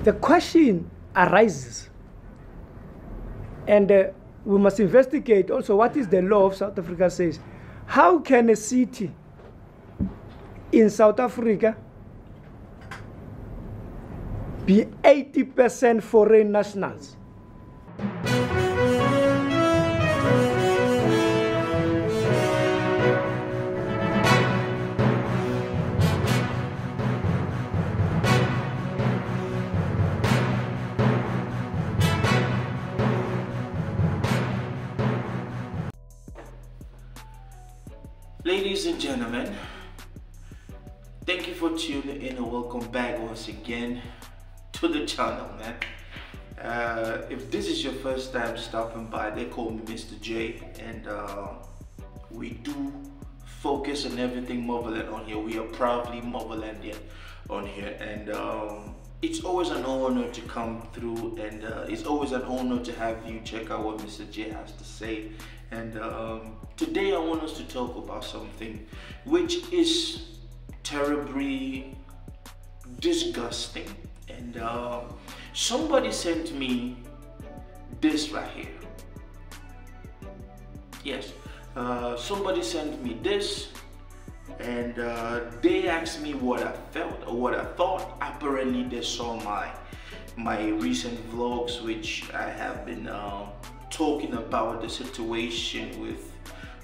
the question arises, and we must investigate also what is the law of South Africa says. How can a city in South Africa be 80% foreign nationals? Ladies and gentlemen, thank you for tuning in and welcome back once again to the channel, man. If this is your first time stopping by, they call me Mr. J, and we do focus on everything motherland on here. We are proudly motherlandian on here, and it's always an honor to come through, and it's always an honor to have you check out what Mr. J has to say. And today I want us to talk about something which is terribly disgusting, and somebody sent me this right here. Yes, somebody sent me this, and they asked me what I felt or what I thought. Apparently they saw my recent vlogs, which I have been talking about the situation with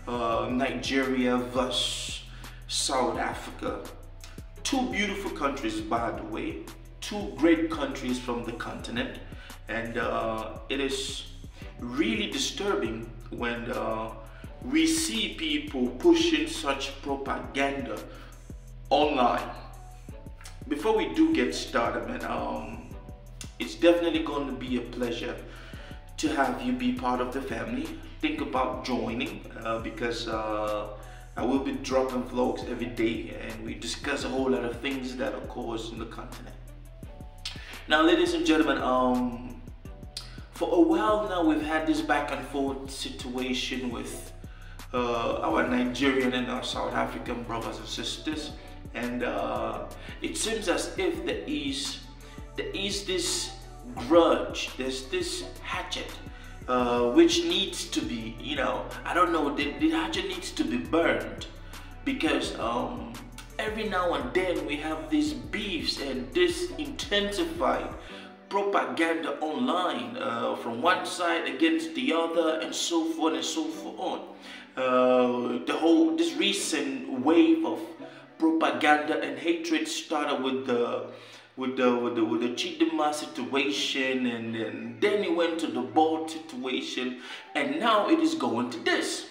Nigeria versus South Africa. Two beautiful countries, by the way, two great countries from the continent, and it is really disturbing when we see people pushing such propaganda online. Before we do get started, man, it's definitely going to be a pleasure to have you be part of the family. Think about joining because I will be dropping vlogs every day, and we discuss a whole lot of things that occurs in the continent. Now, ladies and gentlemen, for a while now we've had this back and forth situation with our Nigerian and our South African brothers and sisters, and it seems as if there is this grudge, there's this hatchet which needs to be, I don't know, the hatchet needs to be burned, because every now and then we have these beefs and this intensified propaganda online from one side against the other, and so forth and so forth on. This recent wave of propaganda and hatred started with the Chidema situation, and then it went to the board situation, and now it is going to this.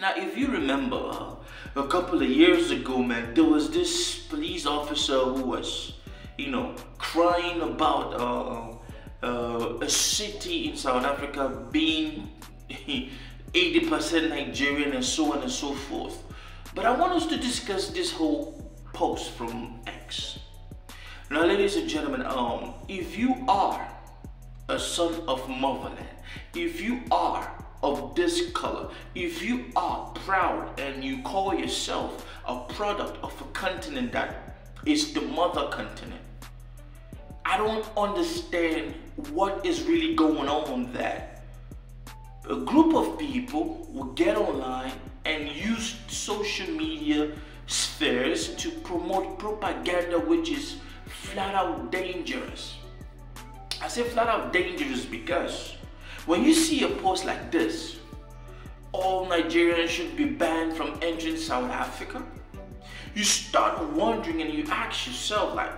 Now, if you remember, a couple of years ago, man, there was this police officer who was, crying about a city in South Africa being 80% Nigerian and so on and so forth. But I want us to discuss this whole post from X. Now, ladies and gentlemen, if you are a son of motherland, if you are of this color, if you are proud and you call yourself a product of a continent that is the mother continent, I don't understand what is really going on that a group of people will get online and use social media spheres to promote propaganda which is flat out dangerous. I say flat out dangerous because when you see a post like this, all Nigerians should be banned from entering South Africa, you start wondering and you ask yourself, like,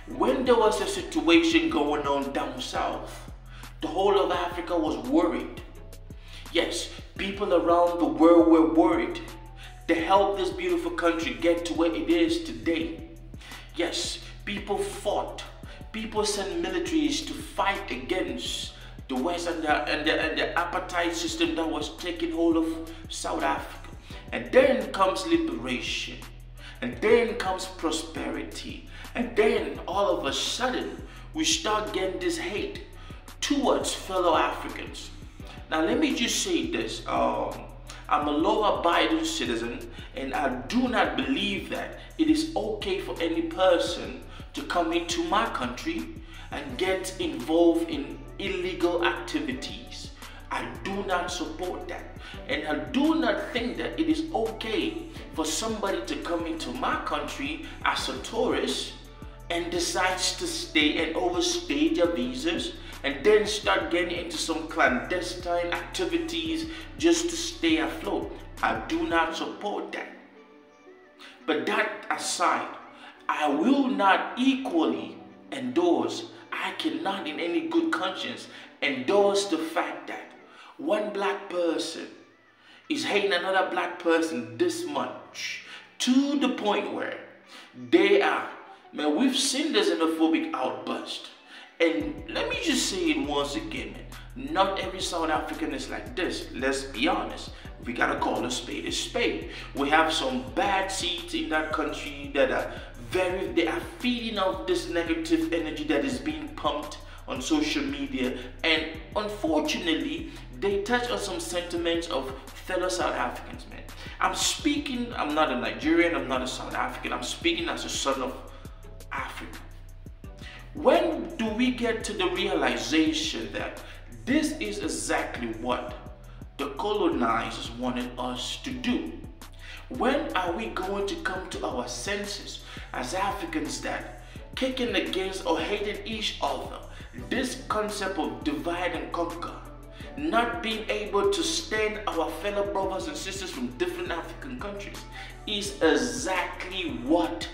when there was a situation going on down south, the whole of Africa was worried. Yes, people around the world were worried to help this beautiful country get to where it is today. Yes, people fought. People sent militaries to fight against the West and the apartheid system that was taking hold of South Africa. And then comes liberation. And then comes prosperity. And then all of a sudden, we start getting this hate towards fellow Africans. Now, let me just say this. I'm a law-abiding citizen, and I do not believe that it is okay for any person to come into my country and get involved in illegal activities. I do not support that. And I do not think that it is okay for somebody to come into my country as a tourist and decides to stay and overstay their visas and then start getting into some clandestine activities just to stay afloat. I do not support that. But that aside, I will not equally endorse, I cannot in any good conscience endorse the fact that one black person is hating another black person this much, to the point where they are, man, we've seen this xenophobic outburst. And let me just say it once again, man, not every South African is like this. Let's be honest. We gotta call a spade a spade. We have some bad seeds in that country that are they are feeding off this negative energy that is being pumped on social media, and unfortunately they touch on some sentiments of fellow South Africans, man. I'm not a Nigerian, I'm not a South African, I'm speaking as a son of Africa. When do we get to the realization that this is exactly what the colonizers wanted us to do? When are we going to come to our senses as Africans that kicking against or hating each other, this concept of divide and conquer, not being able to stand our fellow brothers and sisters from different African countries, is exactly what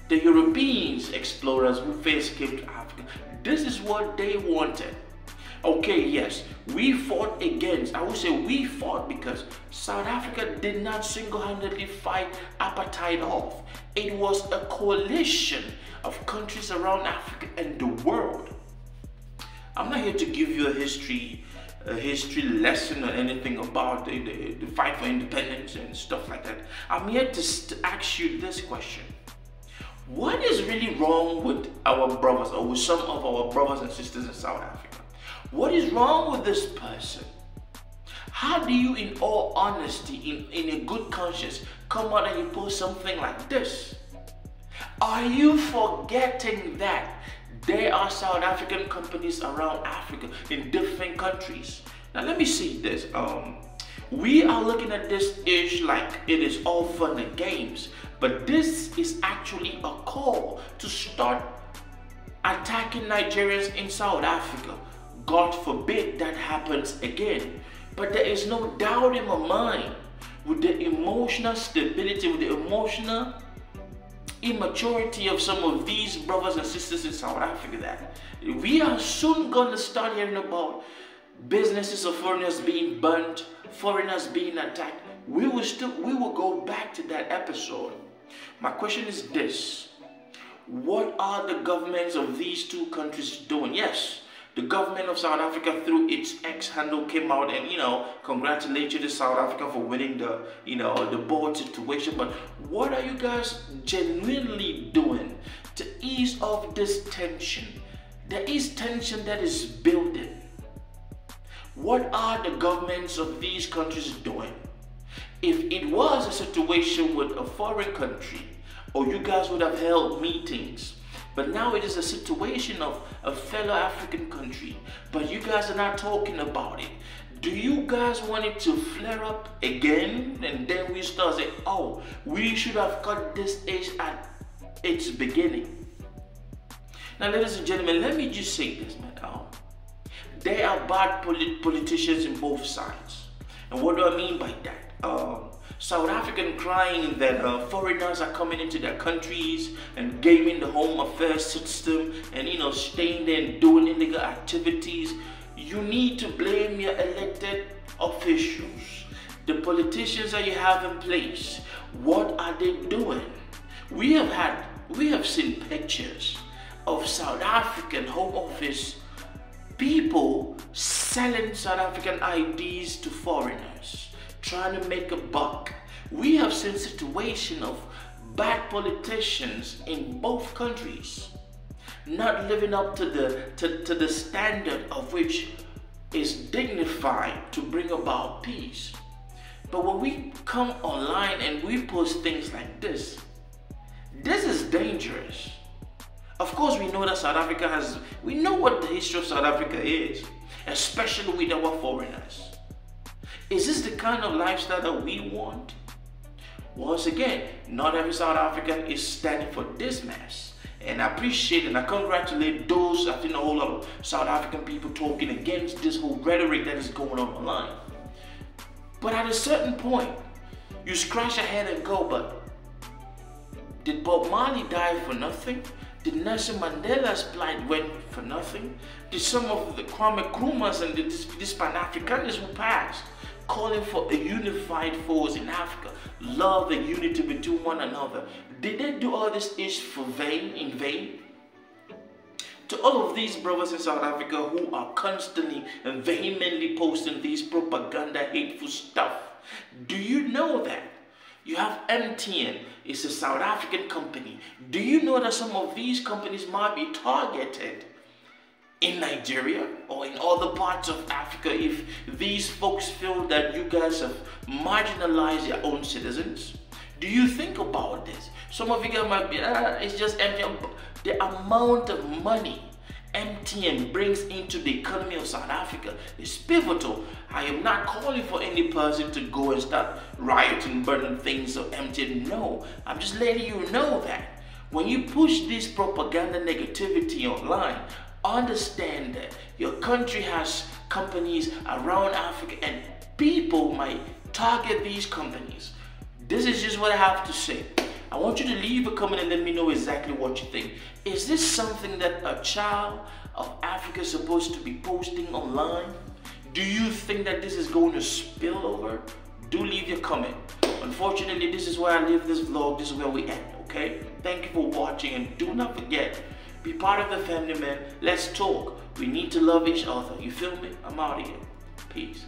the Europeans, explorers who first came to Africa, this is what they wanted. Okay, yes, we fought against, I would say we fought because South Africa did not single-handedly fight apartheid off. It was a coalition of countries around Africa and the world. I'm not here to give you a history lesson or anything about the fight for independence and stuff like that. I'm here to ask you this question. What is really wrong with our brothers, or with some of our brothers and sisters in South Africa? What is wrong with this person? How do you, in all honesty, in a good conscience, come out and you post something like this? Are you forgetting that there are South African companies around Africa in different countries? Now let me say this. We are looking at this ish like it is all fun and games, but this is actually a call to start attacking Nigerians in South Africa. God forbid that happens again. But there is no doubt in my mind, with the emotional stability, with the emotional immaturity of some of these brothers and sisters in South Africa, that we are soon going to start hearing about businesses of foreigners being burnt, foreigners being attacked. We will go back to that episode. My question is this: what are the governments of these two countries doing? Yes, the government of South Africa through its X handle came out and, congratulated South Africa for winning the board situation. But what are you guys genuinely doing to ease off this tension? There is tension that is building. What are the governments of these countries doing? If it was a situation with a foreign country, or you guys would have held meetings, but now it is a situation of a fellow African country, but you guys are not talking about it. Do you guys want it to flare up again? And then we start saying, oh, we should have cut this age at its beginning. Now, ladies and gentlemen, let me just say this, man. There are bad politicians in both sides. And what do I mean by that? South African crying that foreigners are coming into their countries and gaming the home affairs system and staying there and doing illegal activities. You need to blame your elected officials, the politicians that you have in place. What are they doing? We have seen pictures of South African Home Office people selling South African IDs to foreigners, trying to make a buck. We have seen situation of bad politicians in both countries not living up to the standard of which is dignified to bring about peace. But when we come online and we post things like this is dangerous. Of course, we know that South Africa has, we know what the history of South Africa is, especially with our foreigners. Is this the kind of lifestyle that we want? Once again, not every South African is standing for this mess. And I appreciate and I congratulate those, I've seen a whole lot of South African people talking against this whole rhetoric that is going on online. But at a certain point, you scratch your head and go, but did Bob Marley die for nothing? Did Nelson Mandela's plight went for nothing? Did some of the Kwame Nkrumahs and this Pan-Africanists who passed, calling for a unified force in Africa, love and unity between one another, did they do all this in vain? To all of these brothers in South Africa who are constantly and vehemently posting these propaganda, hateful stuff, do you know that you have MTN? It's a South African company. Do you know that some of these companies might be targeted in Nigeria or in other parts of Africa if these folks feel that you guys have marginalized your own citizens? Do you think about this? Some of you guys might be, it's just MTN. The amount of money MTN brings into the economy of South Africa is pivotal. I am not calling for any person to go and start rioting, burning things of MTN. No, I'm just letting you know that when you push this propaganda negativity online, understand that your country has companies around Africa and people might target these companies. This is just what I have to say. I want you to leave a comment and let me know exactly what you think. Is this something that a child of Africa is supposed to be posting online? Do you think that this is going to spill over? Do leave your comment. Unfortunately, this is where I leave this vlog. This is where we end, okay? Thank you for watching, and do not forget, be part of the family, man. Let's talk. We need to love each other. You feel me? I'm out of here. Peace.